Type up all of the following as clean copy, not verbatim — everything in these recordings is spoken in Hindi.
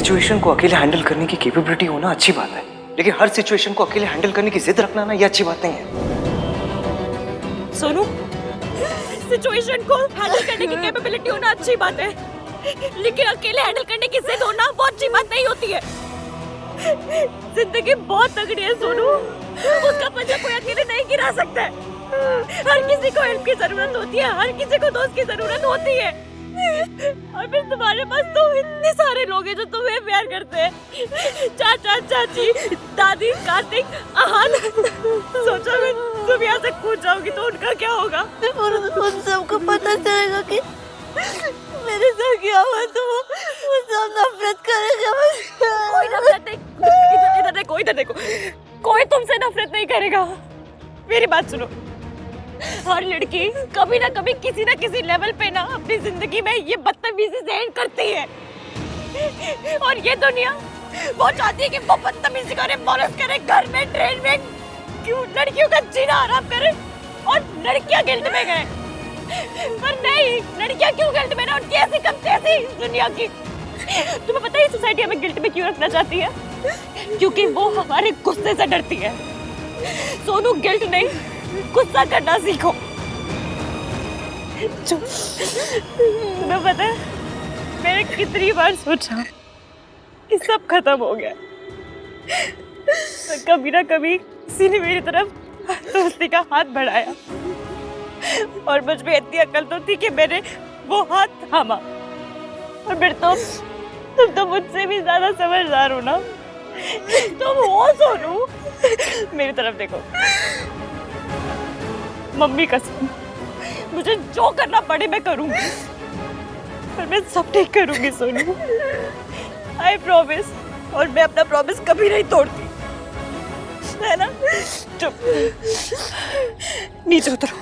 सिचुएशन को अकेले हैंडल करने की कैपेबिलिटी होना अच्छी बात है, लेकिन हर सिचुएशन को अकेले हैंडल करने की जिद रखना ना, ये अच्छी बात नहीं है। सोनू, सिचुएशन को हैंडल करने की कैपेबिलिटी होना अच्छी बात है, लेकिन अकेले हैंडल करने की जिद होना बहुत अच्छी बात नहीं होती है। जिंदगी बहुत तगड़ी है सोनू, उसका पंजा कोई अकेले नहीं गिरा सकता है। हर किसी को हेल्प की जरूरत होती है, हर किसी को दोस्त की जरूरत होती है। और फिर तुम्हारे पास तो इतने सारे लोग हैं जो तुम्हें प्यार करते हैं, चाचा, चाची, दादी, कार्तिक, आहान। सोचो मैं तुम यहाँ से कूद जाओगी तो उनका क्या होगा? और उन सबको पता चलेगा कि मेरे साथ क्या हुआ तो वो सब नफरत करेगा। कोई नफरत नहीं, इधर देखो, इधर देखो, कोई तुमसे नफरत नहीं करेगा। मेरी बात सुनो, हर लड़की कभी ना कभी किसी ना किसी लेवल पे ना अपनी जिंदगी में ये बदतमीजी से एंड करती है। और ये दुनिया वो चाहती है कि वो बदतमीजी करे, मौलत करे, घर में, ट्रेन में, क्यों लड़कियों का जीना आराम करे और लड़कियां गिल्ट में गए। पर नहीं, लड़कियां क्यों गिल्ट में ना, उनकी ऐसी कम ऐसी इस दुनिया की। तुम्हें पता है सोसाइटी हमें गिल्ट में क्यों रखना चाहती है? क्योंकि वो हमारे गुस्से से डरती है। सोनू, गिल्ट नहीं, गुस्सा करना सीखो। तुम्हें पता है मैंने कितनी बार सोचा कि सब खत्म हो गया, तो कभी ना कभी किसी ने मेरी तरफ दोस्ती का हाथ बढ़ाया और मुझ में इतनी अकल तो थी कि मैंने वो हाथ थामा। और फिर तुम तो मुझसे भी ज्यादा समझदार हो ना, तुम हो सोनू। मेरी तरफ देखो, मम्मी कसम, मुझे जो करना पड़े मैं करूंगी, पर मैं सब ठीक करूंगी सोनू, आई प्रॉमिस। और मैं अपना प्रॉमिस कभी नहीं तोड़ती, है ना? चुप, नीचे उतरो,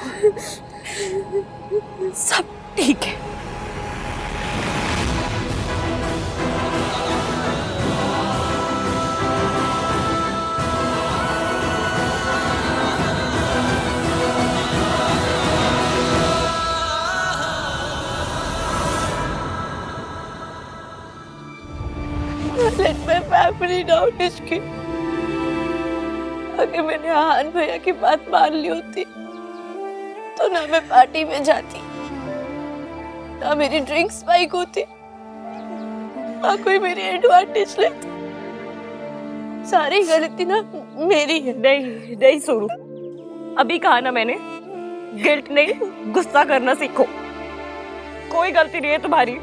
सब ठीक है। Let my family down, इसकी। अगर मैंने आहान भैया की बात मान ली होती तो ना मैं पार्टी में जाती, ना मेरी ड्रिंक स्पाइक होती, ना कोई मेरी एडवांटेज लेती। सारी गलती ना मेरी है। नहीं नहीं सोनू, अभी कहा ना मैंने, गिल्ट नहीं, गुस्सा करना सीखो। कोई गलती नहीं है तुम्हारी,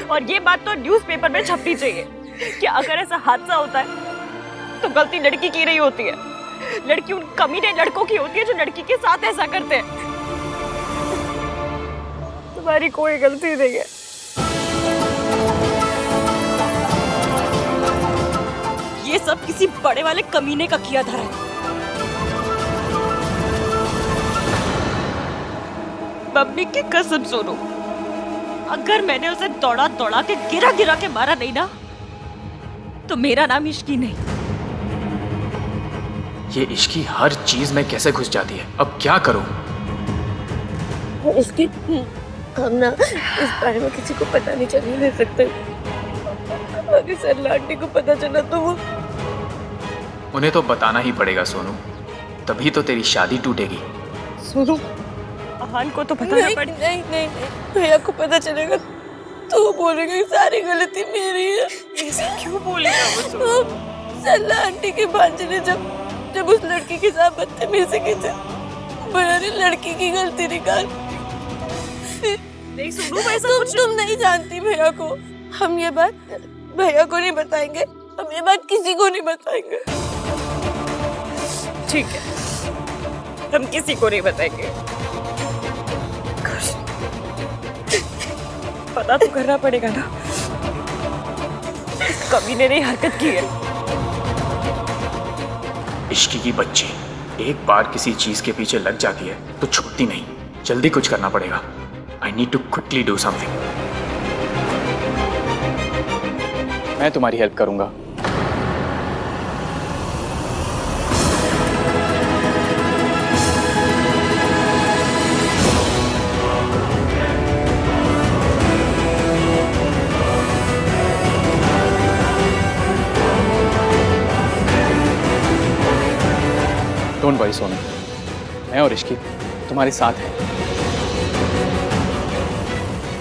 और ये बात तो न्यूज़पेपर में छपनी चाहिए कि अगर ऐसा हादसा होता है तो गलती लड़की की नहीं होती है, लड़की उन कमीने लड़कों की होती है जो लड़की के साथ ऐसा करते हैं। तुम्हारी कोई गलती नहीं है। ये सब किसी बड़े वाले कमीने का किया धरा है। मम्मी की कसम सोनू, अगर मैंने उसे दौड़ा दौड़ा के गिरा गिरा के मारा नहीं ना, तो मेरा नाम इश्की नहीं। ये इश्की हर चीज में कैसे घुस जाती है, अब क्या करूं? इसकी हम ना इस बारे में किसी को पता नहीं चलने दे सकते। अगर सरला आंटी को पता चला तो वो उन्हें तो बताना ही पड़ेगा सोनू, तभी तो तेरी शादी टूटेगी। सोनू, आहान को तो बताना पड़ेगा। नहीं नहीं नहीं, भैया को पता चलेगा तो वो बोलेगा कि सारी गलती मेरी है। ऐसे क्यों बोलेगा वो सोनू? सरला आंटी के भांजे ने जब उस लड़की के साथ बदतमीजी की थी, भैया ने लड़की की गलती निकाल। नहीं सोनू, ऐसा कुछ तुम नहीं जानती भैया को। हम ये बात भैया को नहीं बताएंगे, हम ये बात किसी को नहीं बताएंगे। ठीक है, हम किसी को नहीं बताएंगे। पता तो करना पड़ेगा ना, इस कमीने ने हरकत की है। इश्की की बच्ची एक बार किसी चीज के पीछे लग जाती है तो छूटती नहीं। जल्दी कुछ करना पड़ेगा। I need to quickly do something. मैं तुम्हारी हेल्प करूंगा। डोंट वरी सोनू, मैं और इश्की तुम्हारे साथ हैं।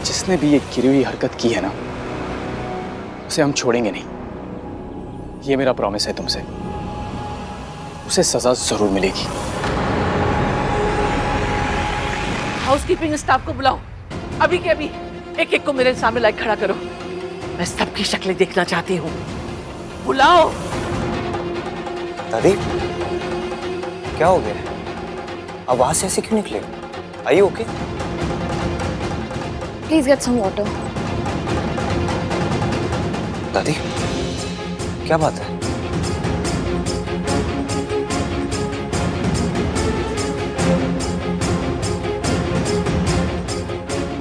जिसने भी ये गिरी हुई हरकत की है ना, उसे हम छोड़ेंगे नहीं। ये मेरा प्रॉमिस है तुमसे। उसे सजा जरूर मिलेगी। हाउसकीपिंग स्टाफ को बुलाओ, अभी के अभी। एक एक को मेरे सामने लाइक खड़ा करो। मैं सबकी शक्लें देखना चाहती हूँ। बुलाओ। दादी, क्या हो गया? आवाज से ऐसे क्यों निकले? Are you okay? Please get some water. दादी, क्या बात है?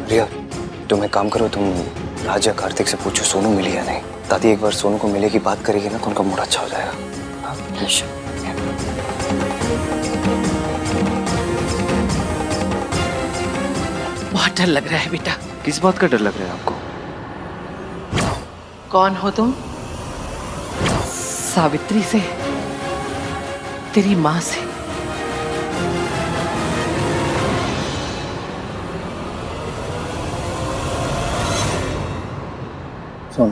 रिया, तुम एक काम करो, तुम राज या कार्तिक से पूछो सोनू मिली या नहीं। दादी एक बार सोनू को मिले की बात करेगी ना तो उनका मूड अच्छा हो जाएगा। हाँ? बहुत डर लग रहा है बेटा। किस बात का डर लग रहा है आपको? कौन हो तुम? सावित्री से, तेरी माँ से। सुन,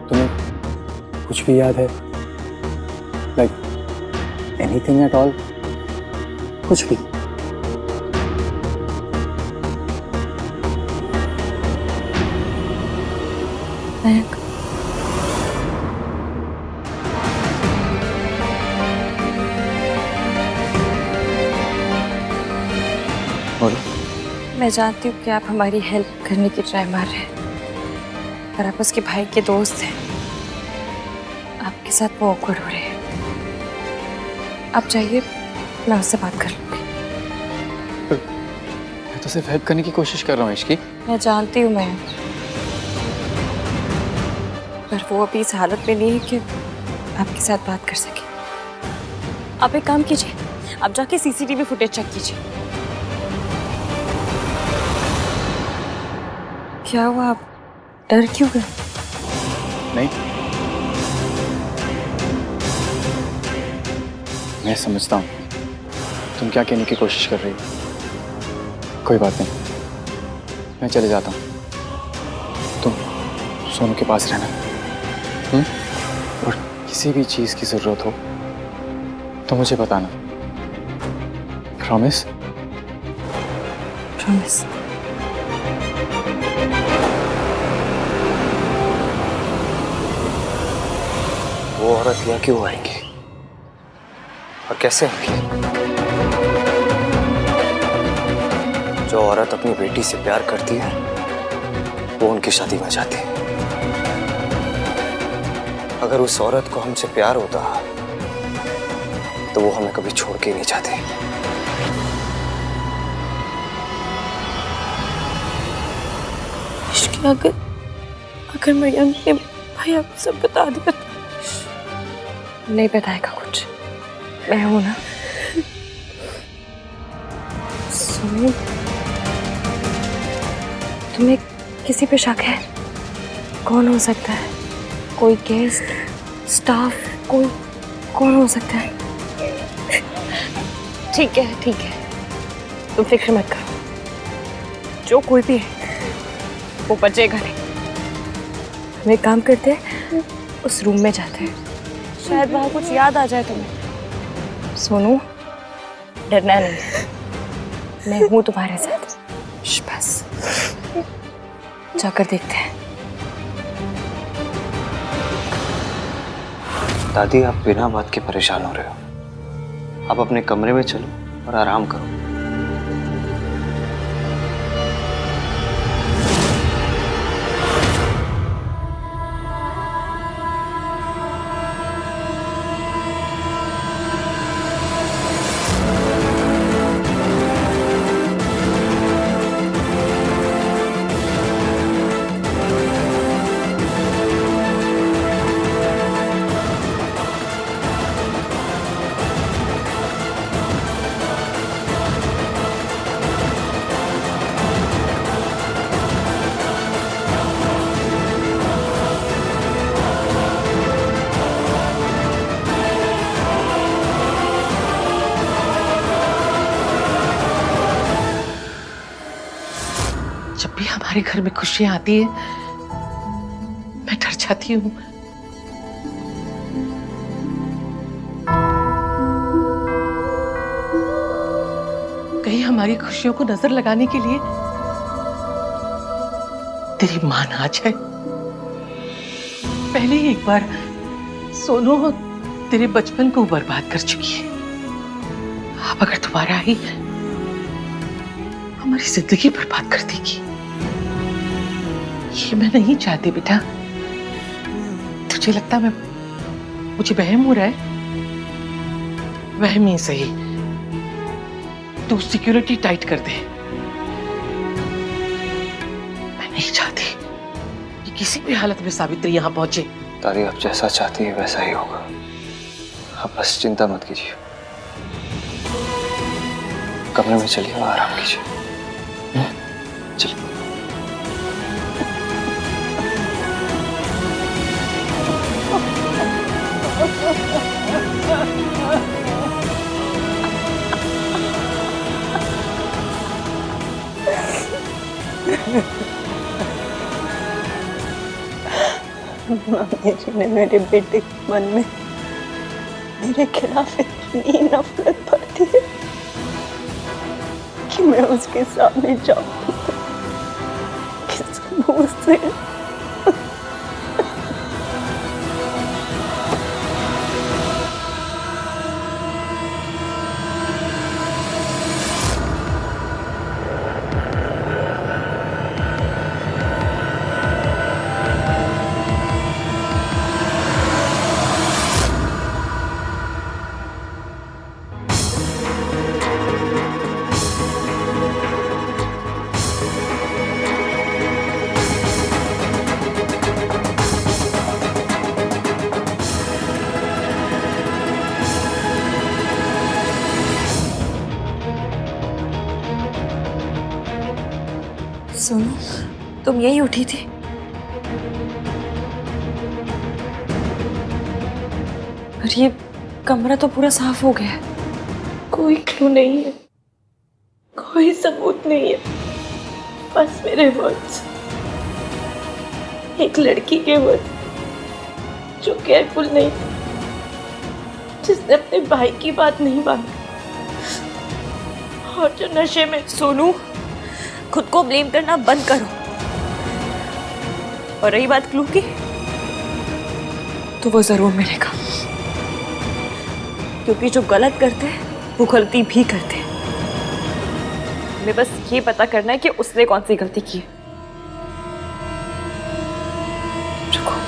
तुम्हें कुछ भी याद है? Like anything at all? कुछ भी? मयंक, बोलो। मैं जानती हूँ कि आप हमारी हेल्प करने की ट्राई मार रहे हैं, पर आप उसके भाई के दोस्त हैं। आपके साथ वो awkward हो रहे हैं। आप जाइए, मैं उससे बात कर लूँगी। मैं तो सिर्फ हेल्प करने की कोशिश कर रहा हूँ इश्की। मैं जानती हूँ मयंक, पर वो अभी इस हालत में नहीं है कि आपके साथ बात कर सके। आप एक काम कीजिए, आप जाके सीसीटीवी फुटेज चेक कीजिए। क्या हुआ, आप डर क्यों गए? नहीं, मैं समझता हूँ तुम क्या कहने की कोशिश कर रही हो। कोई बात नहीं, मैं चले जाता हूँ। तुम सोनू के पास रहना। और किसी भी चीज की जरूरत हो तो मुझे बताना। प्रॉमिस? प्रॉमिस। वो औरत यहाँ क्यों आएंगी और कैसे आएंगी? जो औरत अपनी बेटी से प्यार करती है वो उनकी शादी में जाती है। अगर उस औरत को हमसे प्यार होता तो वो हमें कभी छोड़ के नहीं जाती। इश्क, अगर मयंक ने भैया को सब बता दिया तो नहीं बताएगा कुछ। मैं हूं ना। सुनो, तुम्हें किसी पे शक है? कौन हो सकता है? कोई गेस्ट, स्टाफ, कोई कौन हो सकता है? ठीक है, ठीक है, तुम फिक्र मत करो। जो कोई भी है वो बचेगा नहीं। हम एक काम करते हैं, उस रूम में जाते हैं, शायद वहां कुछ याद आ जाए तुम्हें। सोनू, डरना नहीं, मैं हूं तुम्हारे साथ। बस जाकर देखते हैं। दादी, आप बिना बात के परेशान हो रहे हो। आप अपने कमरे में चलो और आराम करो। भी हमारे घर में खुशियां आती है मैं डर जाती हूँ। कहीं हमारी खुशियों को नजर लगाने के लिए तेरी मां ना आ जाए। पहले ही एक बार सोनू तेरे बचपन को बर्बाद कर चुकी है, अब अगर दोबारा आई हमारी जिंदगी बर्बाद कर देगी। ये मैं नहीं चाहती बेटा। तुझे लगता मैं मुझे वहम हो रहा है? वहम ही सही, तू सिक्योरिटी टाइट कर दे। मैं नहीं चाहती कि किसी भी हालत में सावित्री यहां पहुंचे। दादी आप जैसा चाहती है वैसा ही होगा, आप बस चिंता मत कीजिए। कमरे में चलिए और आराम कीजिए। चलिए। मामी जी ने मेरे बेटे के मन में मेरे खिलाफ इतनी नफरत भर दी है कि मैं उसके सामने जाऊं किस मुंह से सोनू, तुम यही उठी थी? और ये कमरा तो पूरा साफ हो गया है। कोई क्लू नहीं है, कोई सबूत नहीं है, बस मेरे वर्ड्स। एक लड़की के वर्ड्स जो केयरफुल नहीं थी, जिसने अपने भाई की बात नहीं मानी और जो नशे में। सोनू, खुद को ब्लेम करना बंद करो। और रही बात क्लू की, तो वो जरूर मिलेगा, क्योंकि जो गलत करते हैं वो गलती भी करते हैं। हमें बस ये पता करना है कि उसने कौन सी गलती की है। रुको।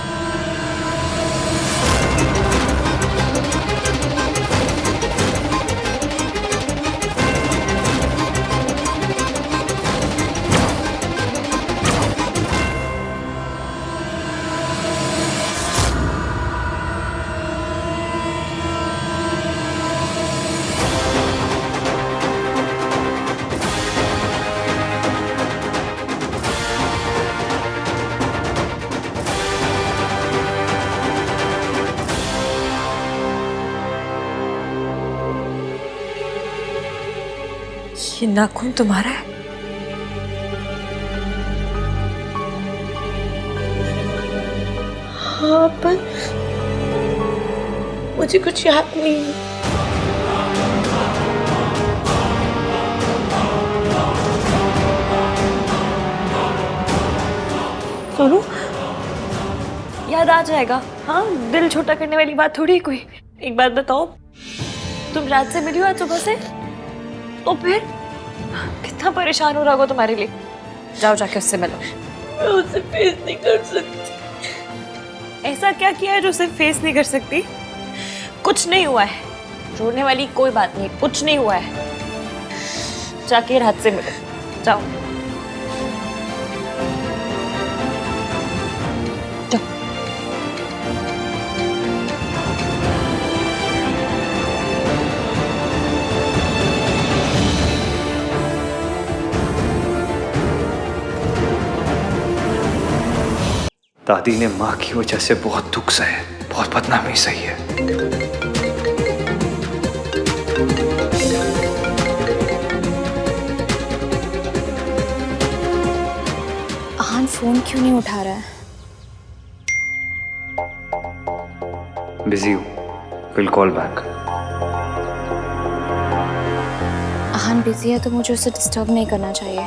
ये नाखून तुम्हारा है? हाँ, पर मुझे कुछ याद नहीं है। सोनू, याद आ जाएगा। हाँ, दिल छोटा करने वाली बात थोड़ी कोई। एक बात बताओ, तुम रात से मिली हो आज सुबह से? तो फिर कितना परेशान हो रहा होगा तुम्हारे लिए। जाओ जाके उससे मिलो। मैं उसे फेस नहीं कर सकती। ऐसा क्या किया है जो उसे फेस नहीं कर सकती? कुछ नहीं हुआ है, रोने वाली कोई बात नहीं, कुछ नहीं हुआ है। जाके रात से मिलो, जाओ। दादी ने माँ की वजह से बहुत दुख सहे, बहुत बदनामी सही है। फोन क्यों नहीं उठा रहा है? बिजी हूँ, will call back. Ahaan busy है तो मुझे उसे डिस्टर्ब नहीं करना चाहिए।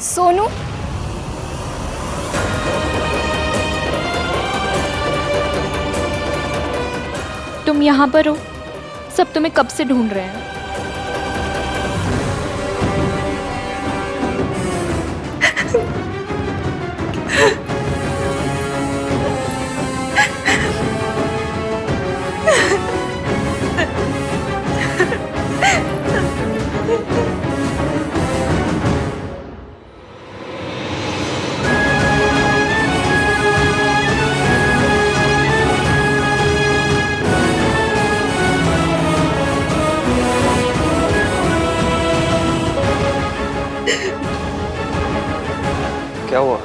सोनू, तुम यहाँ पर हो? सब तुम्हें कब से ढूंढ रहे हैं। क्या हुआ?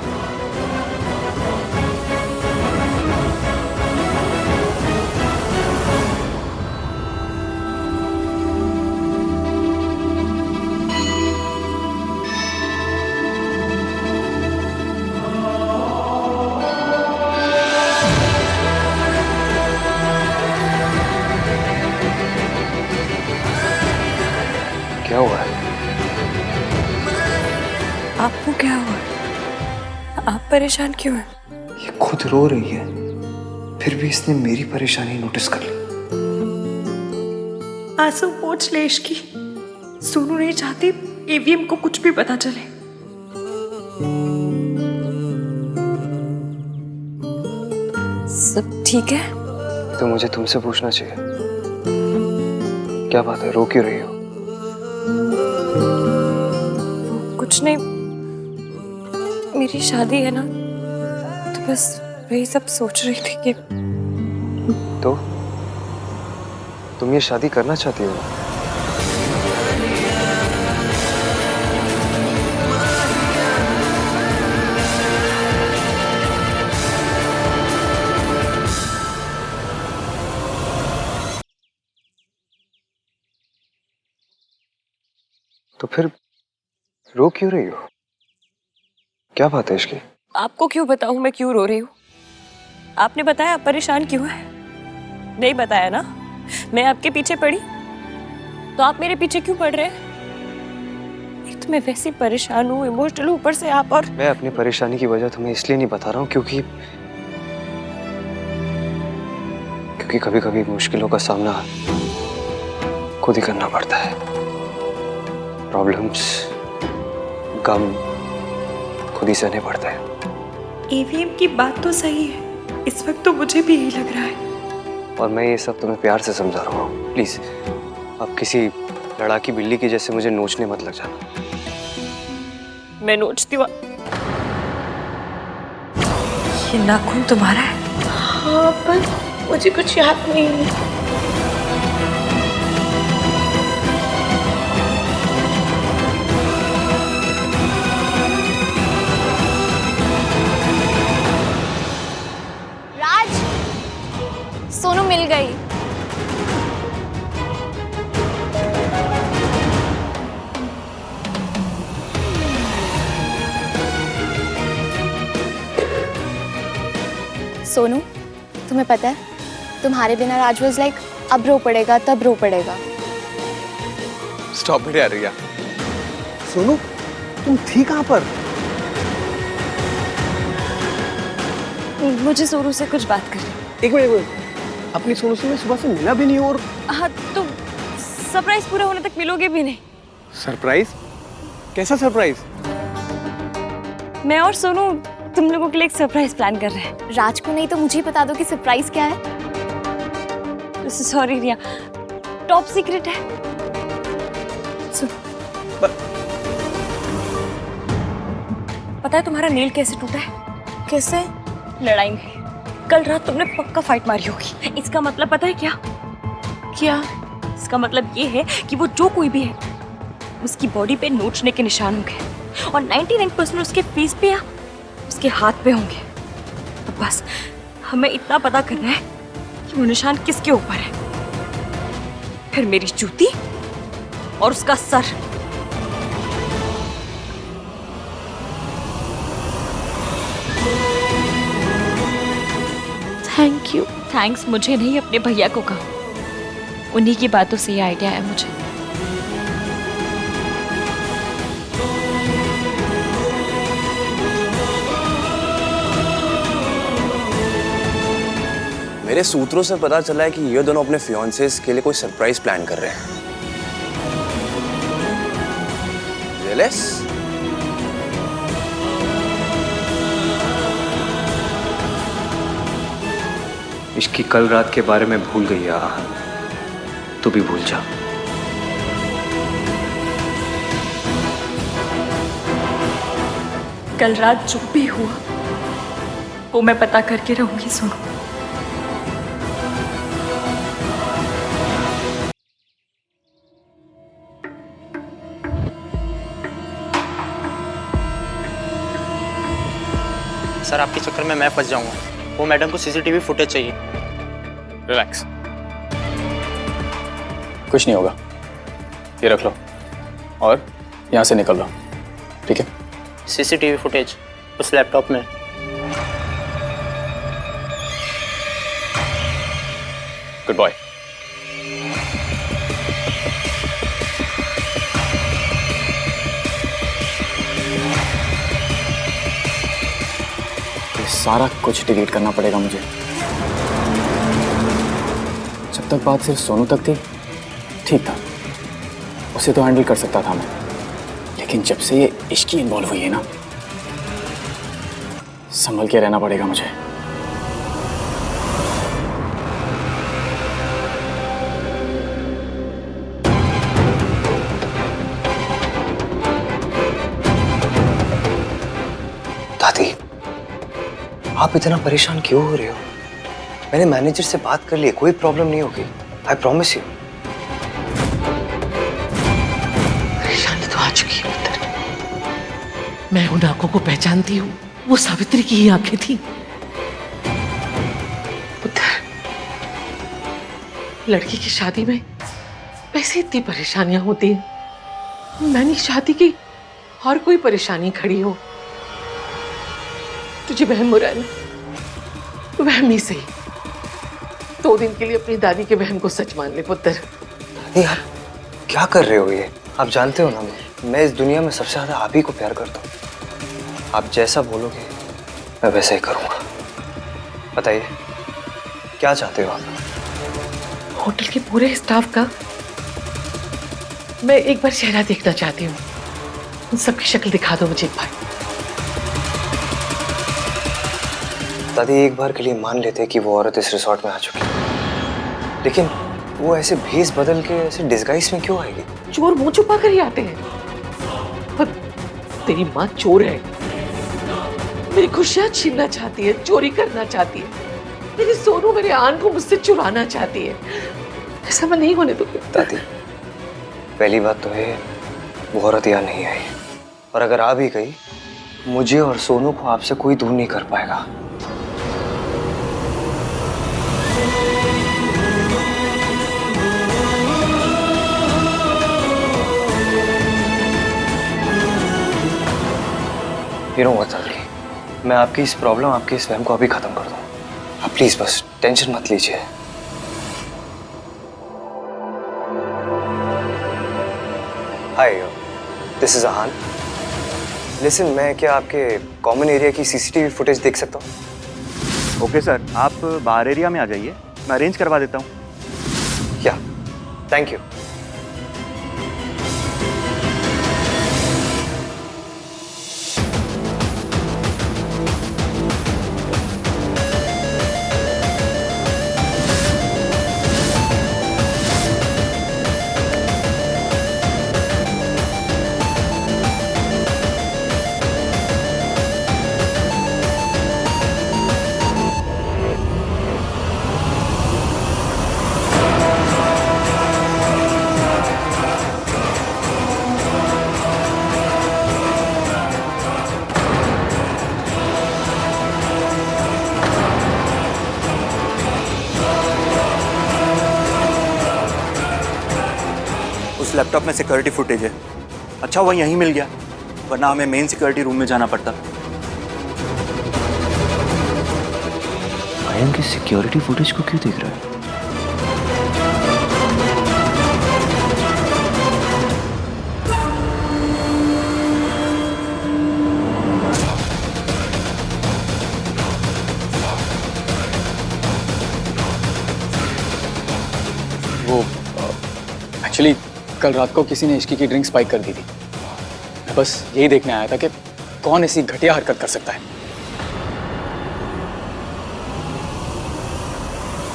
क्या हुआ है? आपको क्या हुआ? आप परेशान क्यों हैं? ये खुद रो रही है, फिर भी इसने मेरी परेशानी नोटिस कर ली। आंसू पोंछ ले इसकी। सोनू नहीं चाहती एवीएम को कुछ भी पता चले। सब ठीक है? तो मुझे तुमसे पूछना चाहिए, क्या बात है, रो क्यों रही हो? कुछ नहीं, मेरी शादी है ना, तो बस वही सब सोच रही थी कि तो तुम ये शादी करना चाहती हो? तो फिर रो क्यों रही हो? क्या बात है इसकी? आपको क्यों बताऊं मैं क्यों रो रही हूँ? आपने बताया आप परेशान क्यों है? नहीं बताया ना? मैं आपके पीछे पड़ी तो आप मेरे पीछे क्यों पड़ रहे हैं? एक तो मैं वैसे परेशान हूँ, इमोशनल, ऊपर से आप। और मैं अपनी परेशानी की वजह तुम्हें इसलिए नहीं बता रहा हूँ क्योंकि कभी कभी मुश्किलों का सामना खुद ही करना पड़ता है। प्रॉब्लम्स, गम खुद ही सहने पड़ता है। एवीएम की बात तो सही है, इस वक्त तो मुझे भी यही लग रहा है। और मैं ये सब तुम्हें प्यार से समझा रहा हूँ। प्लीज अब किसी लड़ाकी बिल्ली की जैसे मुझे नोचने मत लग जाना। मैं नोचती हूँ? ये नाखून तुम्हारा है? हाँ, पर मुझे कुछ याद नहीं है। राज, सोनू मिल गई। सोनू, तुम्हें पता है तुम्हारे बिना राज वाज लाइक अब रो पड़ेगा तब रो पड़ेगा। स्टॉप इट यार रिया। सोनू, तुम थी कहाँ पर? मुझे सोनू से कुछ बात करनी। एक मिनट, अपनी सोनू से मैं सुबह से मिला भी नहीं। और हाँ, तो सरप्राइज पूरा होने तक मिलोगे भी नहीं। सरप्राइज? कैसा सरप्राइज? मैं और सोनू तुम लोगों के लिए एक सरप्राइज प्लान कर रहे हैं। राज को नहीं तो मुझे ही बता दो कि सरप्राइज क्या है। सॉरी रिया, टॉप सीक्रेट है। सुन, पता है तुम्हारा नील कैसे टूटा है? कैसे? लड़ाई में। कल रात तुमने पक्का फाइट मारी होगी। इसका मतलब पता है क्या? क्या? इसका मतलब ये है कि वो जो कोई भी है उसकी बॉडी पे नोचने के निशान होंगे और 99% उसके फेस पे या उसके हाथ पे होंगे। तो बस हमें इतना पता करना है कि वो निशान किसके ऊपर है। फिर मेरी जूती और उसका सर। Thank you. थैंक्स मुझे नहीं, अपने भैया को कहो। उन्हीं की बातों से ये आइडिया है मुझे। मेरे सूत्रों से पता चला है कि ये दोनों अपने फियांसेस के लिए कोई सरप्राइज प्लान कर रहे हैं। जेलस? इसकी कल रात के बारे में भूल गई है आहन, तू भी भूल जा। कल रात जो भी हुआ वो मैं पता करके रहूंगी सोनू। सर आपके चक्कर में मैं फंस जाऊंगा। वो मैडम को सीसीटीवी फुटेज चाहिए। रिलैक्स, कुछ नहीं होगा, ये रख लो और यहाँ से निकल लो, ठीक है? सीसीटीवी फुटेज उस लैपटॉप में। Good boy. सारा कुछ डिलीट करना पड़ेगा मुझे। जब तक बात सिर्फ सोनू तक थी ठीक था, उसे तो हैंडल कर सकता था मैं, लेकिन जब से ये इश्की इन्वॉल्व हुई है ना, संभल के रहना पड़ेगा मुझे। दादी, आप इतना परेशान क्यों हो रहे हो? मैंने मैनेजर से बात कर ली, कोई प्रॉब्लम नहीं होगी, आई प्रॉमिस यू। परेशानी तो आ चुकी है पुत्र। मैं उन आंखों को पहचानती हूँ, वो सावित्री की ही आंखें थी। पुत्र, लड़की की शादी में वैसे इतनी परेशानियां होती हैं, मैंने शादी की और कोई परेशानी खड़ी हो। तुझे वहम हो रहा है ना, वहम ही सही। 2 दिन के लिए अपनी दादी के वहम को सच मान ले पुत्र। यार क्या कर रहे हो ये? आप जानते हो ना, मैं इस दुनिया में सबसे ज्यादा आप ही को प्यार करता हूँ। आप जैसा बोलोगे मैं वैसा ही करूँगा। बताइए क्या चाहते हो आप? होटल के पूरे स्टाफ का मैं एक बार चेहरा देखना चाहती हूँ। उन सबकी शक्ल दिखा दो मुझे एक बार। दादी, एक बार के लिए मान लेते कि वो औरत इस रिसोर्ट में आ चुकी है, लेकिन वो ऐसे भेस बदल के ऐसे डिस्गाइज में क्यों आएगी? चोर मुंह छुपा कर ही आते हैं। पर तेरी माँ चोर है, मेरी खुशियां छीनना चाहती है, चोरी करना चाहती है। मेरी सोनू, मेरे आन को मुझसे चुराना चाहती है। ऐसा मैं नहीं होने दूंगी। दादी, पहली बात तो है वो औरत यहाँ नहीं आई, और अगर आ भी गई मुझे और सोनू को आपसे कोई दूर नहीं कर पाएगा। You know what, दादी, मैं आपकी इस प्रॉब्लम, आपकी इस वहम को अभी खत्म कर दूं। आप प्लीज बस टेंशन मत लीजिए। हाय, दिस इज आहान। लिसन, मैं क्या आपके कॉमन एरिया की सीसीटीवी फुटेज देख सकता हूँ? ओके सर, आप बाहर एरिया में आ जाइए, मैं अरेंज करवा देता हूँ। क्या? Thank you. उस लैपटॉप में सिक्योरिटी फुटेज है। अच्छा हुआ यहीं मिल गया, वरना हमें मेन सिक्योरिटी रूम में जाना पड़ता। आयन की सिक्योरिटी फुटेज को क्यों देख रहा है? वो एक्चुअली कल रात को किसी ने इश्की की ड्रिंक स्पाइक कर दी थी। मैं बस यही देखने आया था कि कौन ऐसी घटिया हरकत कर सकता है,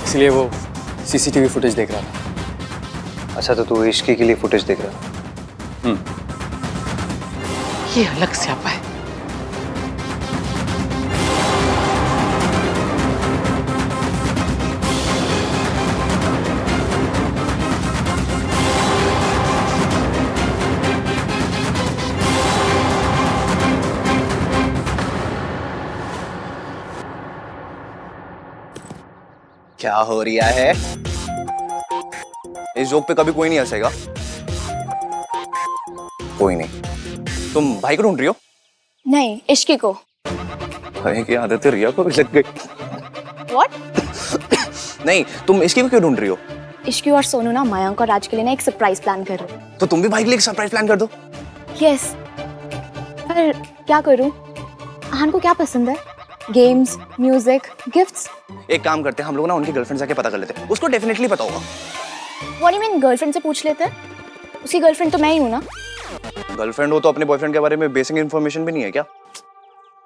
इसलिए वो सीसीटीवी फुटेज देख रहा था। अच्छा, तो तू इश्की के लिए फुटेज देख रहा है? ये अलग स्यापा है। क्या हो रहा है? इस जोक पे कभी कोई नहीं हंसेगा। कोई नहीं। तुम भाई को ढूंढ रही हो? नहीं, इश्की को। भाई की आदत रिया को भी लग गई। What? नहीं, तुम इसकी को क्यों ढूंढ रही हो? इश्की और सोनू ना मयंक और राज के लिए ना एक सरप्राइज प्लान कर रहे हैं। तो तुम भी भाई के लिए एक सरप्राइज प्लान कर दो। यस, पर क्या करूं? आहान को क्या पसंद है? Games, music, gifts? एक काम करते हैं, हम लोग ना उनकी गर्लफ्रेंड जाके पता कर लेते हैं। उसको डेफिनेटली पता होगा। व्हाट यू मीन, गर्लफ्रेंड से पूछ लेते हैं? उसकी गर्लफ्रेंड तो मैं ही हूं ना। गर्लफ्रेंड हो तो अपने बॉयफ्रेंड के बारे में बेसिक इन्फॉर्मेशन भी नहीं है क्या?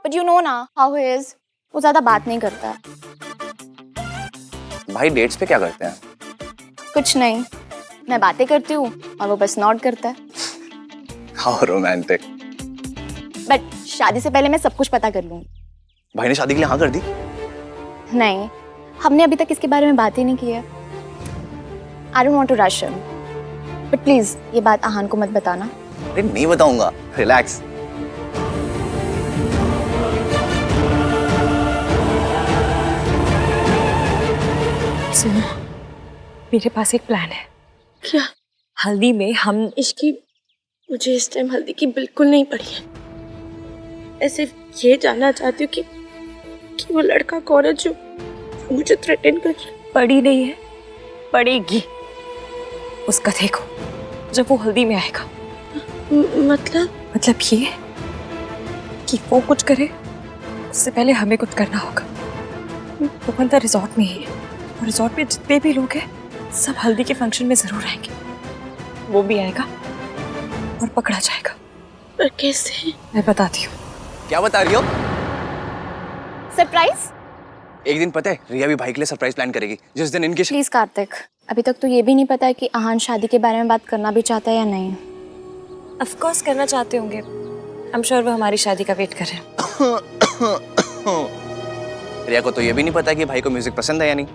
बट यू नो ना हाउ ही इज, वो ज्यादा बात नहीं करता है। भाई डेट्स पे क्या करते हैं? कुछ नहीं, मैं बातें करती हूँ और वो बस नॉट करता है। How romantic. बट शादी से पहले मैं सब कुछ पता कर लूंगी। भाई ने शादी के लिए हाँ कर दी? नहीं, हमने अभी तक इसके बारे में बात ही नहीं की है। I don't want to rush him, but please ये बात आहान को मत बताना। अरे नहीं बताऊंगा, रिलैक्स। सुनो, मेरे पास एक प्लान है। क्या? हल्दी में हम इश्की, मुझे इस टाइम हल्दी की बिल्कुल नहीं पड़ी है। ऐसे ये जानना चाहती हूँ कि वो लड़का कौन है जो मुझे थ्रेटन कर रहा है। पड़ी नहीं है, पड़ेगी। उसका देखो जब वो हल्दी में आएगा। मतलब ये कि वो कुछ करे उससे पहले हमें कुछ करना होगा। वो बंदा रिजॉर्ट में ही है और रिजॉर्ट में जितने भी लोग हैं सब हल्दी के फंक्शन में जरूर आएंगे। वो भी आएगा और पकड़ा जाएगा। पर कैसे? मैं बताती हूँ। क्या बता रही हो? सरप्राइज? एक दिन पता है रिया भी भाई के लिए सरप्राइज प्लान करेगी, जिस दिन इनकी प्लीज कार्तिक, अभी तक तो ये भी नहीं पता है कि आहान शादी के बारे में बात करना भी चाहता है या नहीं। ऑफ कोर्स करना चाहते होंगे। आई एम श्योर वो हमारी शादी का वेट कर रहे हैं। रिया को तो ये भी नहीं पता है कि भाई को म्यूजिक पसंद है या नहीं।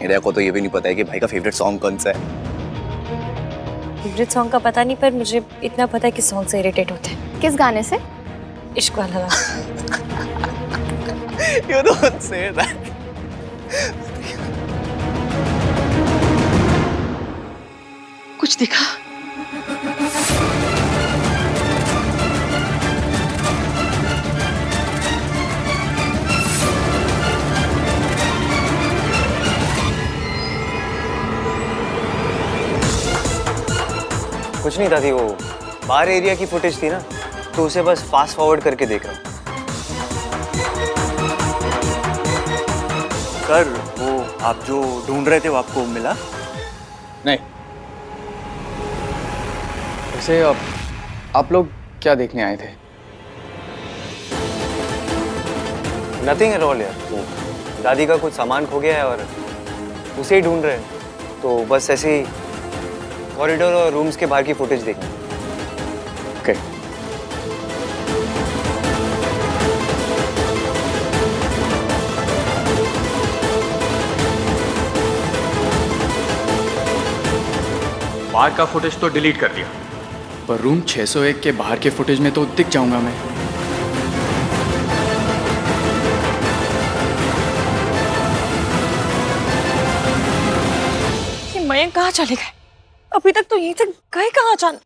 रिया को तो ये भी नहीं पता है कि भाई का फेवरेट सॉन्ग कौन सा है। फेवरेट सॉन्ग का पता नहीं, पर मुझे इतना पता है कि सॉन्ग से इरिटेट होते हैं। किस गाने से? इश्क वाला। You don't say that. कुछ दिखा? कुछ नहीं दादी, वो बार एरिया की फुटेज थी ना, तो उसे बस फास्ट फॉरवर्ड करके देख रहा हूँ। सर, वो आप जो ढूंढ रहे थे वो आपको मिला? नहीं। वैसे आप लोग क्या देखने आए थे? नथिंग एट ऑल यार, वो दादी का कुछ सामान खो गया है और उसे ही ढूंढ रहे हैं। तो बस ऐसे ही कॉरिडोर और रूम्स के बाहर की फुटेज देखनी। ओके। बाहर का फुटेज तो डिलीट कर दिया, पर रूम 601 के बाहर के फुटेज में तो दिख जाऊंगा मैं। ये मयंक कहाँ चले गए? अभी तक तो यहीं से गए कहाँ अचानक?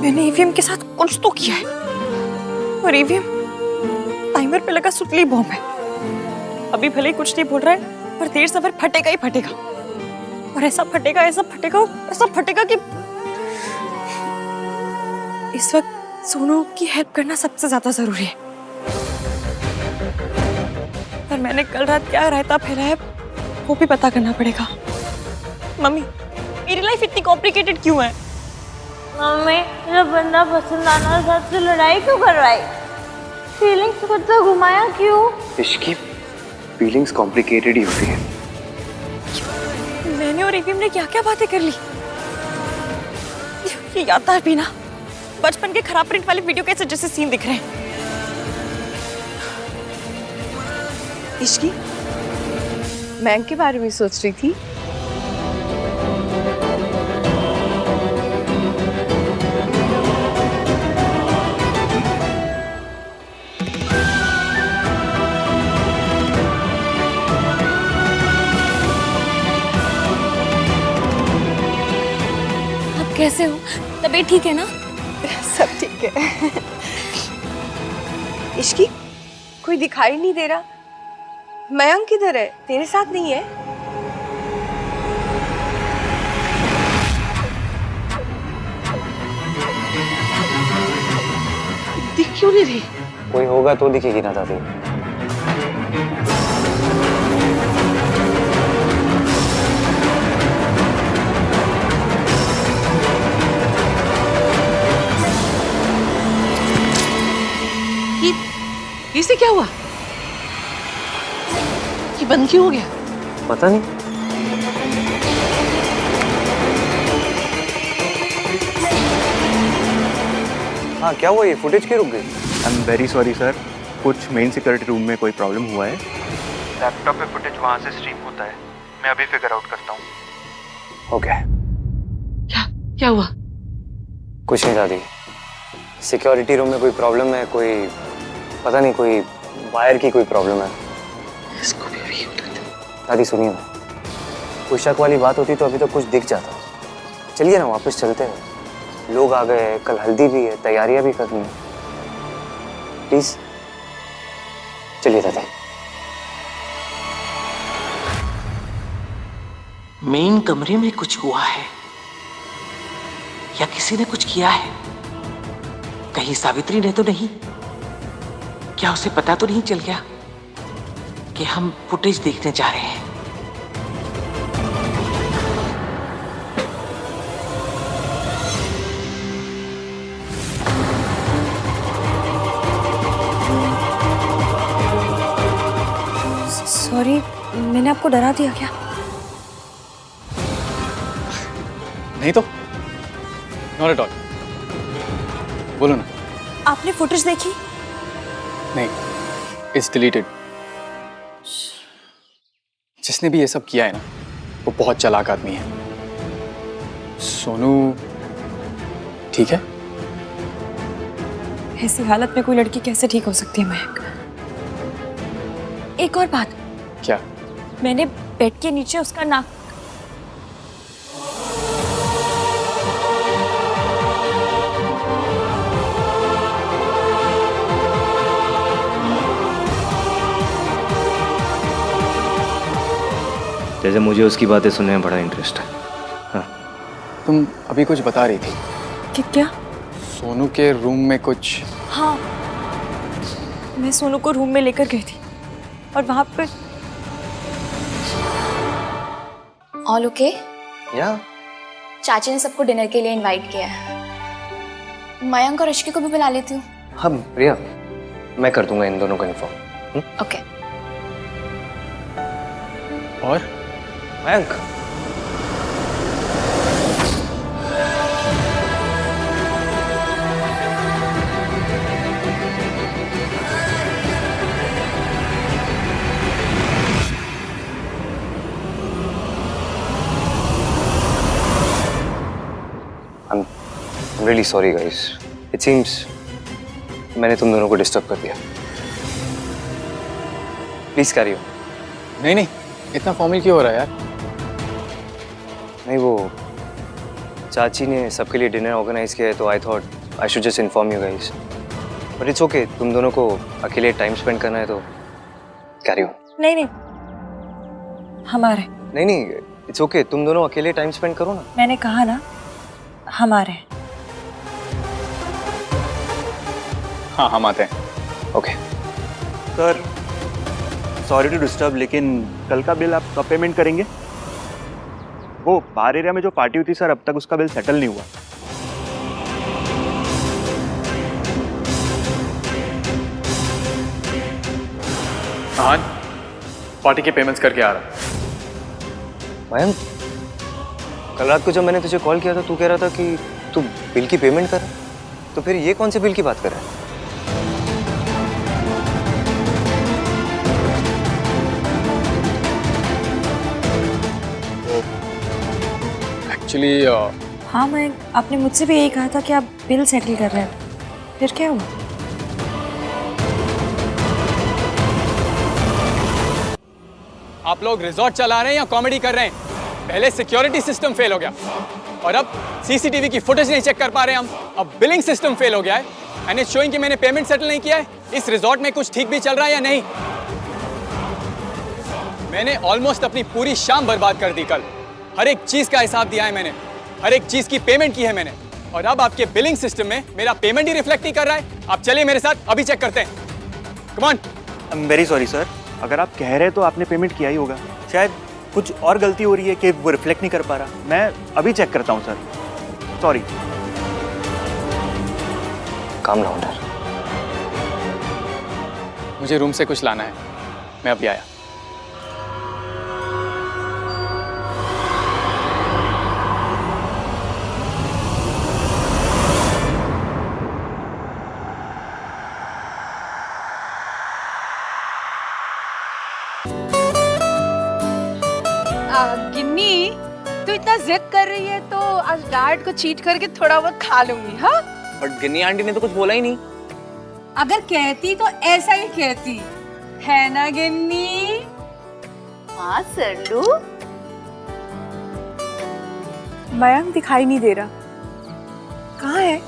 मैंने ईवीएम के साथ कुछ तो किया है और ईवीएम टाइमर पे लगा सुतली बॉम्ब है। अभी भले ही कुछ नहीं बोल रहा है पर देर सवेर फटेगा ही फटेगा और ऐसा फटेगा ऐसा फटेगा ऐसा फटेगा कि इस वक्त सोनू की हेल्प करना सबसे ज्यादा जरूरी है। पर मैंने कल रात क्या रायता फैलाया वो भी पता करना पड़ेगा। मम्मी मेरी लाइफ इतनी कॉम्प्लिकेटेड क्यों है? मम्मी जब बंदा पसंद आना साथ से लड़ाई क्यों कर रहा है? फीलिंग्स को तो घुमाया क्यों? इश्की फीलिंग्स कॉम्प्लिकेटेड ही होती है। मैंने और ईवीएम ने क्या क्या बातें कर ली। ये याददार भी ना बचपन के खराब प्रिंट वाले वीडियो कैसे जैसे सीन दिख रहे हैं। इश्की मैं के बारे में सोच रही थी। कैसे हो? तबीयत ठीक है ना? सब ठीक है। इश्की कोई दिखाई नहीं दे रहा। मयंक किधर है? तेरे साथ नहीं है? दिख क्यों नहीं रही? कोई होगा तो दिखेगी ना दादी। इसे क्या हुआ? ये बंद क्यों हो गया? पता नहीं। हाँ क्या हुआ? ये फुटेज क्यों रुक गई? I am very sorry sir, कुछ मेन सिक्योरिटी रूम में कोई प्रॉब्लम हुआ है। लैपटॉप पे फुटेज वहां से स्ट्रीम होता है। मैं अभी फिगर आउट करता हूँ। ओके। क्या हुआ? कुछ नहीं दादी, सिक्योरिटी रूम में कोई प्रॉब्लम है, कोई पता नहीं, कोई वायर की कोई प्रॉब्लम है। इसको भी अभी दादी सुनिए ना, कोई शक वाली बात होती तो अभी तो कुछ दिख जाता। चलिए ना वापस चलते हैं, लोग आ गए, कल हल्दी भी है, तैयारियां भी करनी है। प्लीज चलिए दादी। मेन कमरे में कुछ हुआ है या किसी ने कुछ किया है? कहीं सावित्री ने तो नहीं? क्या उसे पता तो नहीं चल गया कि हम फुटेज देखने जा रहे हैं? सॉरी, मैंने आपको डरा दिया क्या? नहीं तो नॉट एट ऑल। बोलो ना। आपने फुटेज देखी? नहीं, इट्स डिलीटेड। जिसने भी ये सब किया है ना, वो बहुत चालाक आदमी है। सोनू ठीक है? ऐसी हालत में कोई लड़की कैसे ठीक हो सकती है मयंक? एक और बात, क्या? मैंने बेड के नीचे उसका नाक जैसे मुझे उसकी बातें सुनने में बड़ा इंटरेस्ट है। हाँ। तुम अभी कुछ बता रही थी। कि क्या? सोनू के रूम में कुछ। हाँ, मैं सोनू को रूम में लेकर गई थी और वहां पे ऑल ओके? या चाची ने सबको डिनर के लिए इनवाइट किया है। मयंक और इश्की को भी बुला लेती हूँ। हाँ प्रिया, मैं कर दूंगा इन दोनों को इन्फॉर्म। ओके। और Mayank, really sorry guys, it seems मैंने तुम दोनों को डिस्टर्ब कर दिया। Please carry on. नहीं नहीं, इतना फॉर्मल क्यों हो रहा है यार? नहीं, वो चाची ने सबके लिए डिनर ऑर्गेनाइज किया है, तो I thought I should just inform you guys. But it's okay, तुम दोनों को अकेले टाइम स्पेंड करना है तो कैरी ऑन। नहीं नहीं, हमारे। नहीं नहीं, इट्स ओके, तुम दोनों अकेले टाइम स्पेंड करो ना। मैंने कहा ना, हमारे। हाँ हम आते हैं। Okay. Sir sorry to disturb, लेकिन कल का बिल आप कब पेमेंट करेंगे? वो बाहर एरिया में जो पार्टी हुई थी सर, अब तक उसका बिल सेटल नहीं हुआ। हाँ, पार्टी के पेमेंट्स करके आ रहा। मयंक, कल रात को जब मैंने तुझे कॉल किया था, तू कह रहा था कि तू बिल की पेमेंट कर, तो फिर ये कौन से बिल की बात कर रहा है? एक्चुअली हाँ, मैं आपने मुझसे भी यही कहा था कि आप बिल सेटल कर रहे हैं, फिर क्या हुआ? आप लोग रिजॉर्ट चला रहे हैं या कॉमेडी कर रहे हैं? पहले सिक्योरिटी सिस्टम फेल हो गया और अब सीसीटीवी की फुटेज नहीं चेक कर पा रहे हम। अब बिलिंग सिस्टम फेल हो गया है एंड इट्स शोइंग कि मैंने पेमेंट सेटल नहीं किया है। इस रिजॉर्ट में कुछ ठीक भी चल रहा है या नहीं? मैंने ऑलमोस्ट अपनी पूरी शाम बर्बाद कर दी कल। हर एक चीज का हिसाब दिया है मैंने, हर एक चीज की पेमेंट की है मैंने, और अब आपके बिलिंग सिस्टम में मेरा पेमेंट ही रिफ्लेक्ट नहीं कर रहा है। आप चलिए मेरे साथ, अभी चेक करते हैं। Come on. I am very sorry sir, अगर आप कह रहे हैं तो आपने पेमेंट किया ही होगा। शायद कुछ और गलती हो रही है कि वो रिफ्लेक्ट नहीं कर पा रहा। मैं अभी चेक करता हूँ सर, सॉरी। काम डाउन यार। मुझे रूम से कुछ लाना है, मैं अभी आया। गिन्नी, तू इतना जिद कर रही है तो आज डैड को चीट करके थोड़ा बहुत खा लूंगी। हाँ, बट गिन्नी आंटी ने तो कुछ बोला ही नहीं। अगर कहती तो ऐसा ही कहती है ना गिन्नी? हाँ सरलू। मयंक दिखाई नहीं दे रहा, कहाँ है?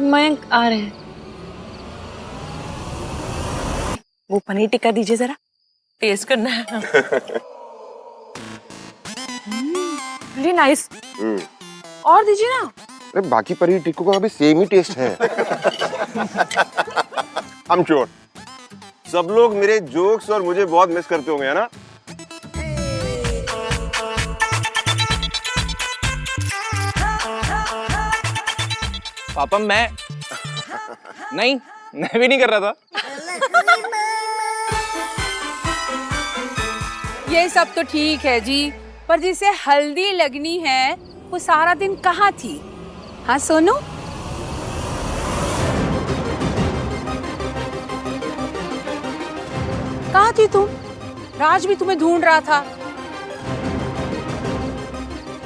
मयंक आ रहे हैं। वो पनीर टिक्का दीजिए जरा, टेस्ट करना है। Really nice. और दीजिए ना। अरे बाकी पनीर टिक्कों का भी सेम ही टेस्ट है। I'm sure सब लोग मेरे जोक्स और मुझे बहुत मिस करते होंगे, है ना? पापा मैं नहीं, मैं भी नहीं कर रहा था। ये सब तो ठीक है जी, पर जिसे हल्दी लगनी है वो सारा दिन कहाँ थी? हाँ सोनू, कहाँ थी तुम? राज भी तुम्हें ढूंढ रहा था।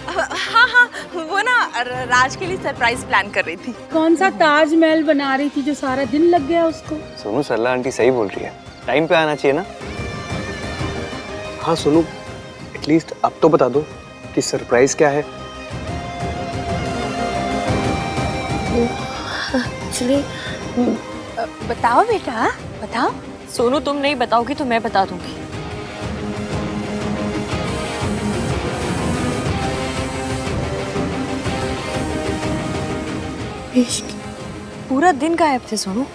हाँ हाँ, वो ना राज के लिए सरप्राइज प्लान कर रही थी। कौन सा ताजमहल बना रही थी जो सारा दिन लग गया उसको? सोनू, सरला आंटी सही बोल रही है, टाइम पे आना चाहिए ना। हाँ सोनू, एटलीस्ट अब तो बता दो कि सरप्राइज क्या है। चलिए बताओ बेटा, बताओ। सोनू, तुम नहीं बताओगी तो मैं बता दूंगी। पूरा दिन गायब थे सोनू,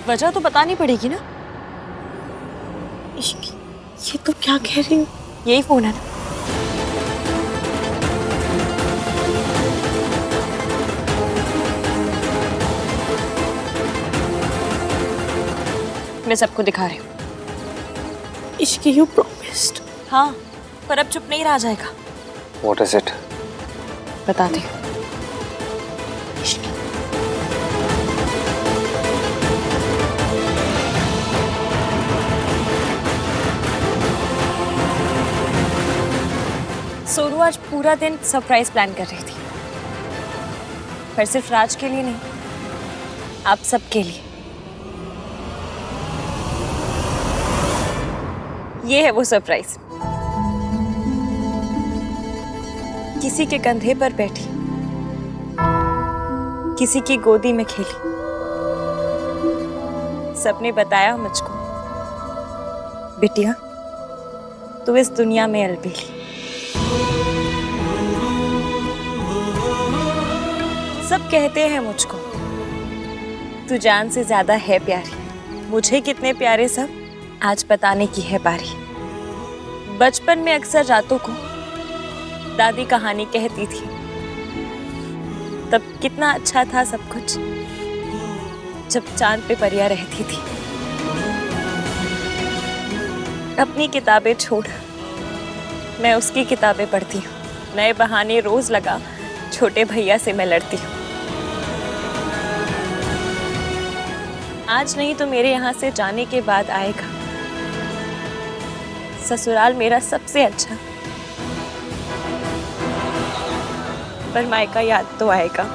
वजह तो बतानी पड़ेगी ना। ये तो क्या कह रही हो? यही फोन है ना। मैं सबको दिखा रही हूँ। Ishki you promised. हाँ, पर अब चुप नहीं रहा जाएगा। What is it? बताती हूँ। सोनू आज पूरा दिन सरप्राइज प्लान कर रही थी। पर सिर्फ राज के लिए नहीं, आप सबके लिए। ये है वो सरप्राइज। किसी के कंधे पर बैठी, किसी की गोदी में खेली, सबने बताया मुझको, बिटिया तू इस दुनिया में अलबेली। सब कहते हैं मुझको, तू जान से ज्यादा है प्यारी। मुझे कितने प्यारे सब आज बताने की है बारी। बचपन में अक्सर रातों को दादी कहानी कहती थी, तब कितना अच्छा था सब कुछ, जब चांद पे परियां रहती थी। अपनी किताबें छोड़ मैं उसकी किताबें पढ़ती हूँ। नए बहाने रोज लगा छोटे भैया से मैं लड़ती हूँ। आज नहीं तो मेरे यहाँ से जाने के बाद आएगा ससुराल मेरा सबसे अच्छा, पर मायका याद तो आएगा।